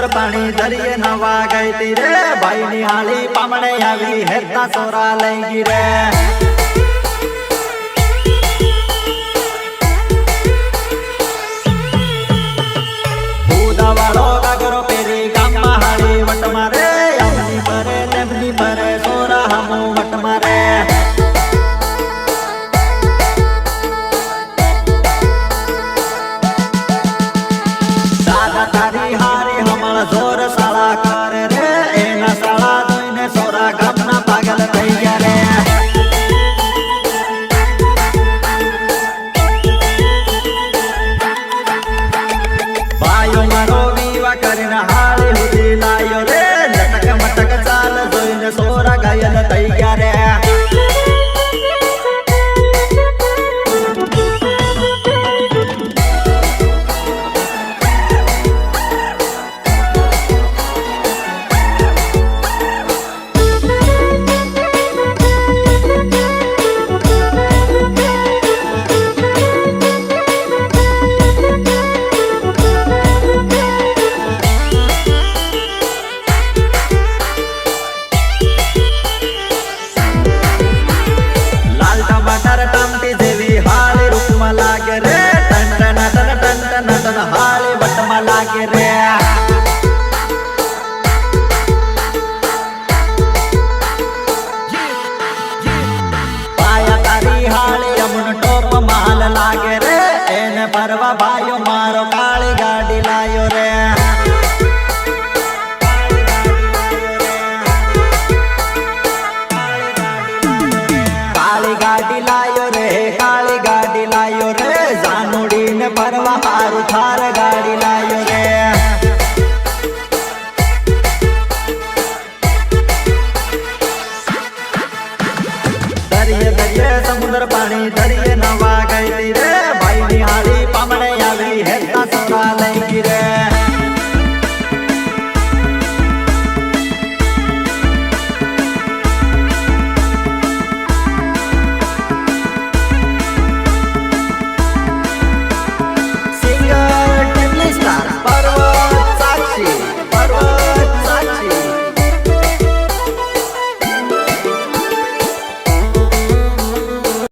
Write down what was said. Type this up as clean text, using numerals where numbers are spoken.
સમુદ્ર પાણી દરિયે નવા ગઈ તી રે ભાઈ ની હાળી પામણે આવી હેતા સોરા લઈ ગઈ રે વાળો ગાગરો પેરી ગામમાં હાળી વટ મારે અમની પરે તેમની પરે સોરા હમો વટ મારે દાદા તારી હારી હમણ જોર સાળા કરે રે એના સાળા જોઈને સોરા ગામના પાગલ થઈ ગયા રે ભાઈઓ મારો વિવા કરીને હાળી હુધી લાયો રે લટક મટક ચાલ જોઈને સોરા ઘાયલ થઈ ગયા રે ટમટી જેવી હાળી રૂપમાં લાગે રે ટન હાળી વટમાં લાગે રે પાયા તારી હાળી અમન ટોપ માલ લાગે રે એને પરવા ભાઈઓ મારો કાળી ગાડી લાયો રે કાળી ગાડી લાયો રે કાળી ગાડી લાયો રે જાનુડી ને પરવા હારું થાર ગાડી લાયો રે દરિયે દરિયે સમુદ્ર પાણી દરિયે